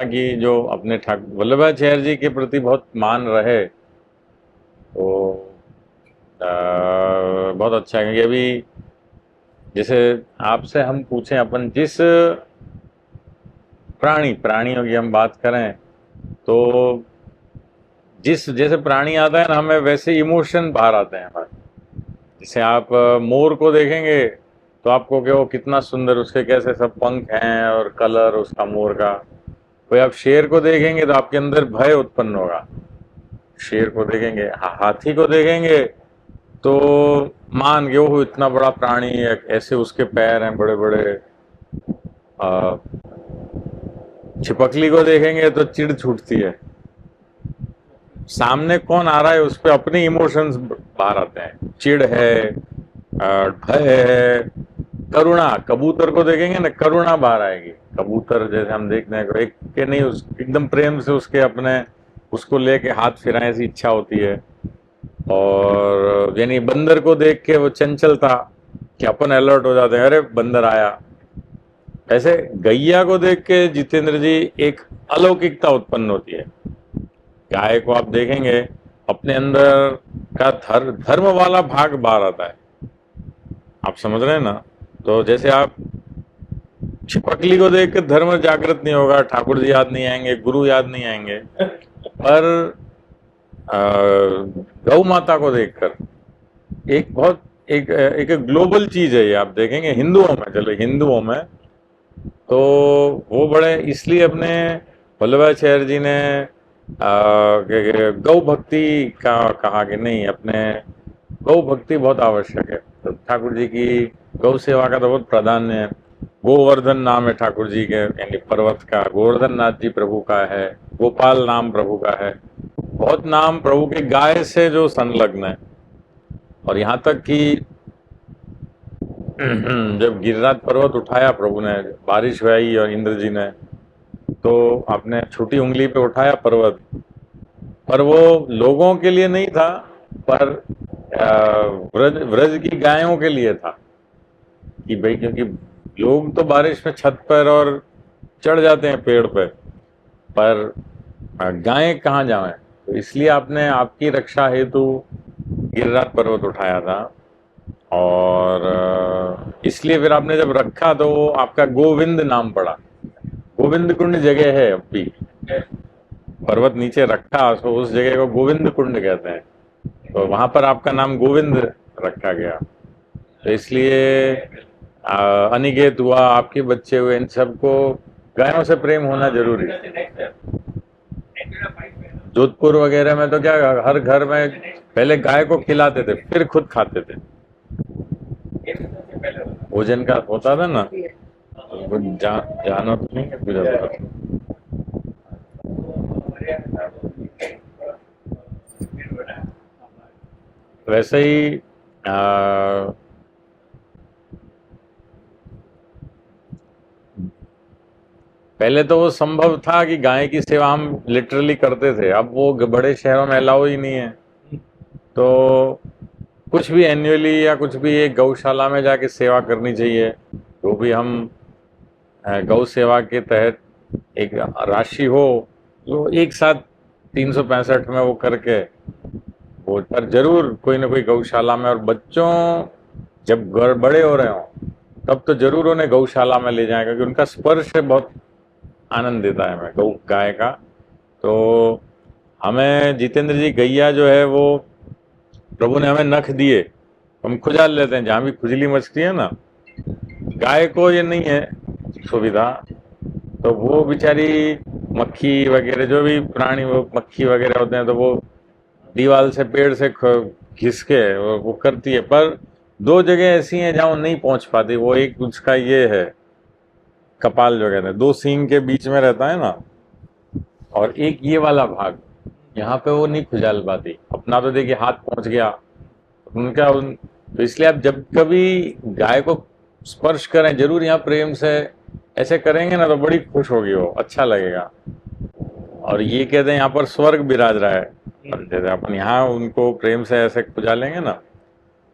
कि जो अपने ठाकुर वल्लभाचार्य जी के प्रति बहुत मान रहे, तो बहुत अच्छा है। क्योंकि अभी जैसे आपसे हम पूछें, अपन जिस प्राणियों की हम बात करें, तो जिस जैसे प्राणी आता है ना, हमें वैसे इमोशन बाहर आते हैं हमारे। जैसे आप मोर को देखेंगे तो आपको क्या, वो कितना सुंदर, उसके कैसे सब पंख हैं और कलर उसका मोर का। कोई आप शेर को देखेंगे तो आपके अंदर भय उत्पन्न होगा। शेर को देखेंगे, हाथी को देखेंगे तो मान के वो इतना बड़ा प्राणी है, ऐसे उसके पैर हैं बड़े बड़े। छिपकली को देखेंगे तो चिढ़ छूटती है। सामने कौन आ रहा है उस पर अपने इमोशंस बाहर आते हैं, चिढ़ है, भय है, करुणा। कबूतर को देखेंगे ना, करुणा बाहर आएगी। कबूतर जैसे हम देखते हैं, एक के नहीं, उस एकदम प्रेम से उसके अपने उसको लेके हाथ फिराएं ऐसी इच्छा होती है। और यानी बंदर को देख के वो चंचलता, कि अपन अलर्ट हो जाते हैं, अरे बंदर आया। ऐसे गैया को देख के जितेंद्र जी एक अलौकिकता उत्पन्न होती है। गाय को आप देखेंगे, अपने अंदर का धर्म वाला भाग बाहर आता है। आप समझ रहे हैं ना? तो जैसे आप छिपकली को देख कर धर्म जागृत नहीं होगा, ठाकुर जी याद नहीं आएंगे, गुरु याद नहीं आएंगे। पर गौ माता को देखकर एक बहुत एक ग्लोबल चीज है ये। आप देखेंगे हिंदुओं में, चलो हिंदुओं में तो वो बड़े इसलिए अपने वल्लभाचार्य जी ने गौ भक्ति का कहा कि नहीं, अपने गौ भक्ति बहुत आवश्यक है। तो ठाकुर जी की गौ सेवा का तो बहुत प्राधान्य है। गोवर्धन नाम है ठाकुर जी के, यानी पर्वत का। गोवर्धन नाथ जी प्रभु का है। गोपाल नाम प्रभु का है। बहुत नाम प्रभु के गाय से जो संलग्न है। और यहाँ तक कि जब गिरिराज पर्वत उठाया प्रभु ने, बारिश हुई और इंद्र जी ने, तो आपने छोटी उंगली पे उठाया पर्वत, पर वो लोगों के लिए नहीं था, पर व्रज व्रज की गायों के लिए था। कि भाई, क्योंकि लोग तो बारिश में छत पर और चढ़ जाते हैं पेड़ पर गायें कहाँ जाएं। तो इसलिए आपने आपकी रक्षा हेतु गिरिराज पर्वत उठाया था। और इसलिए फिर आपने जब रखा तो वो आपका गोविंद नाम पड़ा। गोविंद कुंड जगह है अब भी, पर्वत नीचे रखा तो उस जगह को गोविंद कुंड कहते हैं। तो वहां पर आपका नाम गोविंद रखा गया। तो इसलिए अनिकेत हुआ, आपके बच्चे हुए, इन सबको गायों से प्रेम होना जरूरी है। जोधपुर वगैरह में तो क्या, हर घर में पहले गाय को खिलाते थे, फिर खुद खाते थे। भोजन का होता था ना, तो जानो तो नहीं है पूजा। वैसे ही पहले तो वो संभव था कि गाय की सेवा हम लिटरली करते थे, अब वो बड़े शहरों में अलाउ ही नहीं है। तो कुछ भी एन्युअली या कुछ भी एक गौशाला में जाके सेवा करनी चाहिए। जो भी हम गौ सेवा के तहत एक राशि हो, तो एक साथ 365 में वो करके, वो पर जरूर कोई ना कोई गौशाला में। और बच्चों जब घर बड़े हो रहे हों तब तो जरूर उन्हें गौशाला में ले जाएं, क्योंकि उनका स्पर्श बहुत आनंद देता है हमें गौ गाय का। तो हमें जितेंद्र जी, गैया जो है वो प्रभु ने हमें नख दिए, हम खुजाल लेते हैं जहां भी खुजली मचती है ना। गाय को ये नहीं है सुविधा, तो वो बेचारी मक्खी वगैरह, जो भी प्राणी वो मक्खी वगैरह होते हैं, तो वो दीवार से पेड़ से घिस के वो करती है। पर दो जगह ऐसी हैं जहां वो नहीं पहुंच पाती। वो एक उसका ये है कपाल जो कहते हैं, दो सींग के बीच में रहता है ना, और एक ये वाला भाग, यहाँ पे वो नहीं खुजाल पाती। अपना तो देखिए हाथ पहुंच गया उनका तो इसलिए आप जब कभी गाय को स्पर्श करें, जरूर यहाँ प्रेम से ऐसे करेंगे ना, तो बड़ी खुश होगी वो, अच्छा लगेगा। और ये कहते हैं यहाँ पर स्वर्ग विराज रहा है। और जैसे अपन यहाँ उनको प्रेम से ऐसे खुजा लेंगे ना,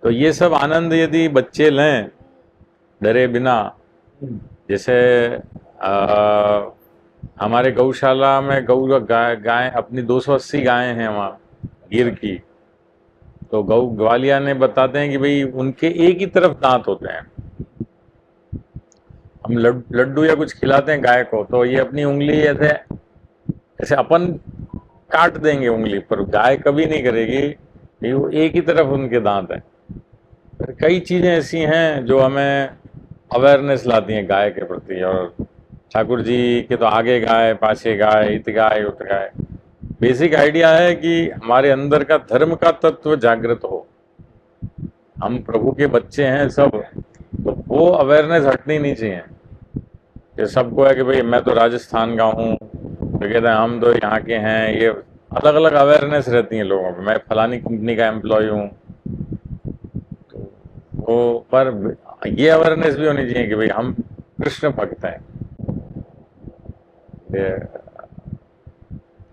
तो ये सब आनंद यदि बच्चे लें डरे बिना, जैसे हमारे गौशाला में गौ गाय अपनी 280 गायें हैं वहाँ गिर की। तो गौ ग्वालिया ने बताते हैं कि भाई उनके एक ही तरफ दांत होते हैं। हम लड्डू या कुछ खिलाते हैं गाय को तो ये अपनी उंगली ऐसे ऐसे अपन काट देंगे उंगली, पर गाय कभी नहीं करेगी। ये वो एक ही तरफ उनके दांत हैं। फिर कई चीजें ऐसी हैं जो हमें अवेयरनेस लाती हैं गाय के प्रति। और ठाकुर जी के तो आगे गाय पाछे गाय, इत गाय उत गाय। बेसिक आइडिया है कि हमारे अंदर का धर्म का तत्व जागृत हो। हम प्रभु के बच्चे हैं सब, तो वो अवेयरनेस हटनी नहीं चाहिए। ये सबको है कि भाई मैं तो राजस्थान का हूँ, तो कहते हैं हम तो यहाँ के हैं। ये अलग अलग अवेयरनेस रहती है लोगों में। मैं फलानी कंपनी का एम्प्लॉय हूँ, तो वो पर ये अवेयरनेस भी होनी चाहिए कि भाई हम कृष्ण भक्त हैं।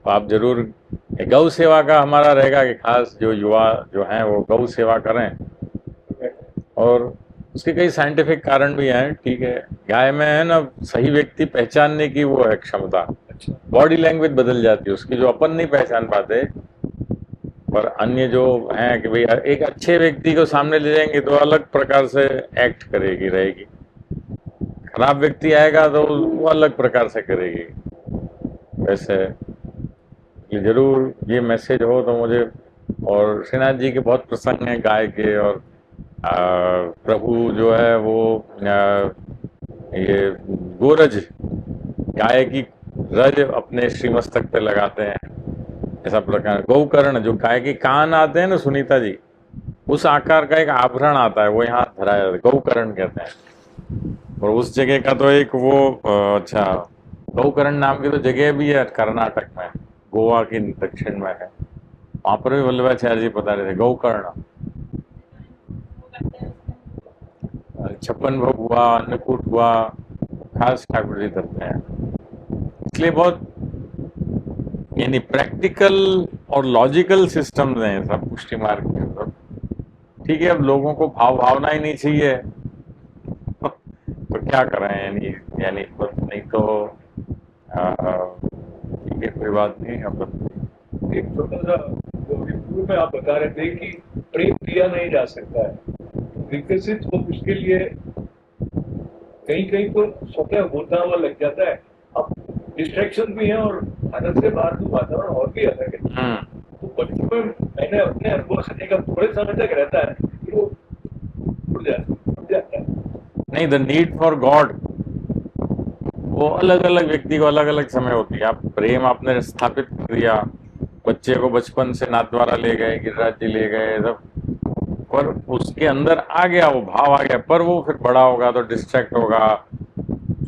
तो आप जरूर गौ सेवा का हमारा रहेगा कि खास जो युवा जो हैं वो गौ सेवा करें। और उसके कई साइंटिफिक कारण भी हैं। ठीक है, गाय में है ना सही व्यक्ति पहचानने की वो है क्षमता। बॉडी लैंग्वेज बदल जाती है उसकी, जो अपन नहीं पहचान पाते। पर अन्य जो हैं कि भाई एक अच्छे व्यक्ति को सामने ले जाएंगे तो अलग प्रकार से एक्ट करेगी रहेगी, खराब व्यक्ति आएगा तो वो अलग प्रकार से करेगी। वैसे ये जरूर ये मैसेज हो तो मुझे। और श्रीनाथ जी के बहुत प्रसंग हैं गाय के। और प्रभु जो है वो ये गोरज गाय की रज अपने श्रीमस्तक पे लगाते हैं। ऐसा प्रकार गौकर्ण जो गाय के कान आते हैं ना सुनीता जी, उस आकार का एक आभरण आता है, वो यहाँ धराया जाता है, गौकर्ण कहते हैं। और उस जगह का तो एक वो अच्छा गौकर्ण नाम की तो जगह भी है कर्नाटक में, गोवा के दक्षिण में है। वहां पर भी वल्लभाचार्य जी बता रहे थे गौकर्ण। छप्पन भोग हुआ, अन्नकूट हुआ, खास ठाकुर जी करते हैं। इसलिए बहुत यानी प्रैक्टिकल और लॉजिकल सिस्टम हैं सब पुष्टि मार्ग के अंदर। ठीक है, अब लोगों को भावना ही नहीं चाहिए तो क्या करें। यानी नहीं तो ठीक है, कोई बात नहीं। अब एक छोटा सा पूर्व में आप बता रहे थे कि प्रेम किया नहीं जा सकता है, विकसित हो उसके लिए कहीं कहीं तो स्वतः होता हुआ लग जाता है। अब डिस्ट्रैक्शन भी है और भारत से बाहर तो वातावरण और भी अलग है। तो बच्चों में मैंने अपने अनुभव से देखा थोड़े समय तक रहता है कि वो उड़ जाता है। नहीं, द नीड फॉर गॉड वो अलग अलग व्यक्ति को अलग अलग समय होती है। आप प्रेम आपने स्थापित कर दिया, बच्चे को बचपन से नाथद्वारा ले गए, गिरिराज जी ले गए सब, पर उसके अंदर आ गया वो भाव आ गया। पर वो फिर बड़ा होगा तो डिस्ट्रैक्ट होगा,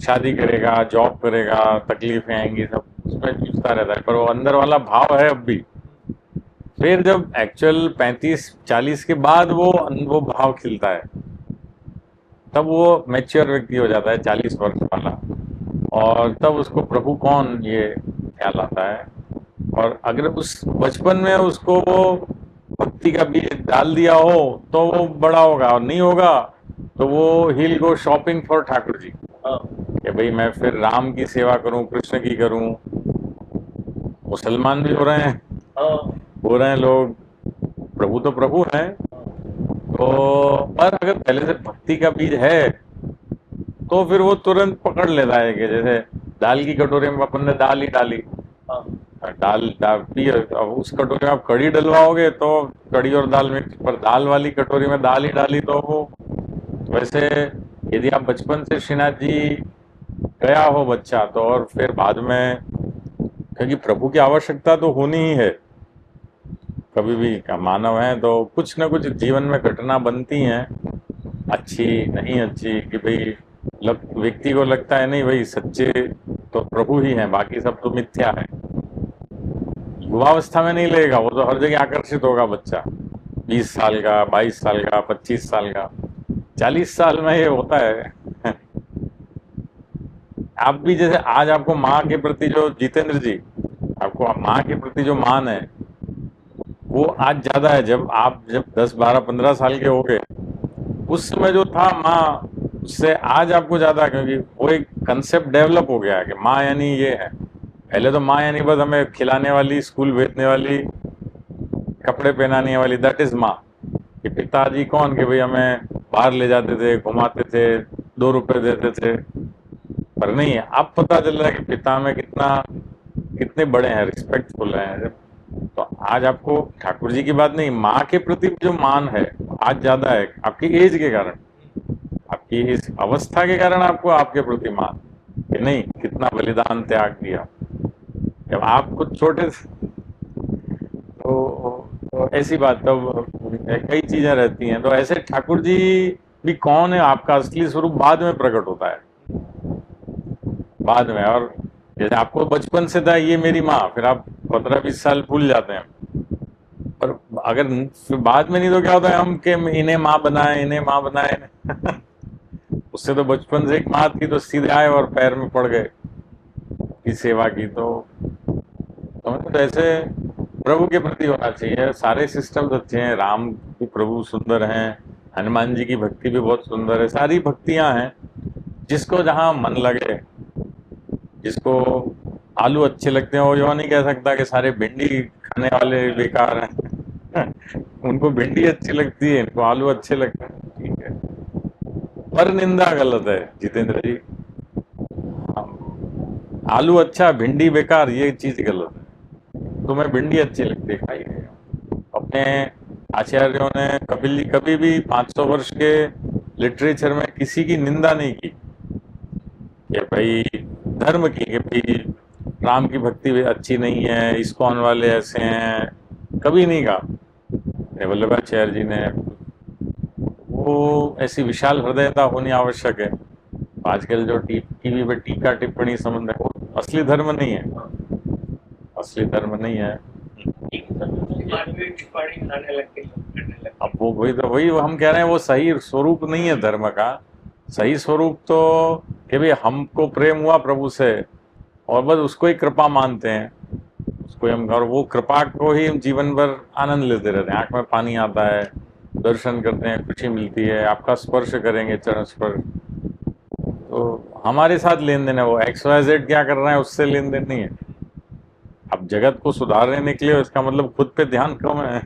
शादी करेगा, जॉब करेगा, तकलीफें आएंगी, सब उसमें जूझता रहता है। पर वो अंदर वाला भाव है अब भी। फिर जब एक्चुअल 35-40 के बाद वो भाव खिलता है, तब वो मैच्योर व्यक्ति हो जाता है 40 वर्ष वाला। और तब उसको प्रभु कौन ये ख्याल आता है। और अगर उस बचपन में उसको वो भक्ति का बीज डाल दिया हो तो वो बड़ा होगा, और नहीं होगा तो वो हिल go shopping for Thakur ji कि भाई मैं फिर राम की सेवा करूं, कृष्ण की करूं। मुसलमान भी हो रहे हैं लोग, प्रभु तो प्रभु हैं। तो पर अगर पहले से भक्ति का बीज है तो फिर वो तुरंत पकड़ लेता है कि जैसे दाल की कटोरे में अपन ने दाल ही डाली, दाल पी, अब उस कटोरे में आप कड़ी डलवाओगे तो कड़ी और दाल मिक्स, पर दाल वाली कटोरी में दाल ही डाली तो वो। वैसे यदि आप बचपन से श्रीनाथ जी गया हो बच्चा तो, और फिर बाद में, क्योंकि प्रभु की आवश्यकता तो होनी ही है कभी भी का मानव है, तो कुछ न कुछ जीवन में घटना बनती हैं, अच्छी नहीं अच्छी, कि भाई व्यक्ति को लगता है नहीं भाई सच्चे तो प्रभु ही हैं, बाकी सब तो मिथ्या है। युवावस्था में नहीं लेगा, वो तो हर जगह आकर्षित होगा बच्चा, 20 साल का, 22 साल का, 25 साल का, 40 साल में ये होता है। आप भी जैसे आज आपको माँ के प्रति जो जितेंद्र जी, आपको माँ के प्रति जो मान है वो आज ज्यादा है। जब 10, 12, 15 साल के हो गए, उस समय जो था माँ उससे आज आपको ज्यादा, क्योंकि वो एक कंसेप्ट डेवलप हो गया है कि माँ यानी ये है। पहले तो माँ यानी बस हमें खिलाने वाली, स्कूल भेजने वाली, कपड़े पहनाने वाली, दैट इज माँ। कि पिताजी कौन, कि भाई हमें बाहर ले जाते थे, घुमाते थे, 2 रुपए देते थे। पर नहीं, अब पता चल रहा है कि पिता में कितने बड़े हैं, रिस्पेक्टफुल हैं। तो आज आपको ठाकुर जी की बात नहीं, माँ के प्रति जो मान है आज ज्यादा है, आपकी एज के कारण, आपकी इस अवस्था के कारण आपको आपके प्रति मान, कि नहीं कितना बलिदान त्याग दिया जब आप खुद छोटे थे। तो ऐसी बात, तब कई चीजें रहती हैं। तो ऐसे ठाकुर जी भी कौन है, आपका असली स्वरूप बाद में प्रकट होता है, बाद में। और जैसे आपको बचपन से था ये मेरी माँ, फिर आप 15-20 साल भूल जाते हैं। पर अगर फिर बाद में नहीं तो क्या होता है, हम के इन्हें माँ बनाए, इन्हें माँ बनाए। उससे तो बचपन से एक माँ थी तो सीधे आए और पैर में पड़ गए की सेवा की। तो ऐसे प्रभु के प्रति होना चाहिए। सारे सिस्टम्स अच्छे हैं, राम भी प्रभु सुंदर हैं, हनुमान जी की भक्ति भी बहुत सुंदर है, सारी भक्तियां हैं। जिसको जहां मन लगे, जिसको आलू अच्छे लगते हैं वो यो नहीं कह सकता कि सारे भिंडी खाने वाले बेकार हैं। उनको भिंडी अच्छी लगती है, इनको आलू अच्छे लगते हैं, ठीक है। पर निंदा गलत है जितेंद्र जी। आलू अच्छा, भिंडी बेकार, ये चीज गलत है। तुम्हें भिंडी अच्छी लगती है, खाइए। अपने आचार्यों ने, कपिल जी कभी भी 500 वर्ष के लिटरेचर में किसी की निंदा नहीं की कि भाई धर्म की, कि भाई राम की भक्ति भी अच्छी नहीं है, इस्कॉन वाले ऐसे हैं, कभी नहीं कहा वल्लभाचार्य जी ने। वो ऐसी विशाल हृदयता होनी आवश्यक है। आजकल जो टीवी पे टीका टिप्पणी संबंध है, वो असली धर्म नहीं है, असली धर्म नहीं है। अब वो वही हम कह रहे हैं, वो सही स्वरूप नहीं है धर्म का। सही स्वरूप तो कि भाई हमको प्रेम हुआ प्रभु से और बस उसको ही कृपा मानते हैं, उसको हम, और वो कृपा को ही हम जीवन भर आनंद लेते रहते हैं। आंख में पानी आता है, दर्शन करते हैं, खुशी मिलती है, आपका स्पर्श करेंगे चरण स्पर्श। तो हमारे साथ लेन देन है, वो XYZ क्या कर रहा है उससे लेन देन नहीं है। अब जगत को सुधारने निकले, इसका मतलब खुद पे ध्यान कम है।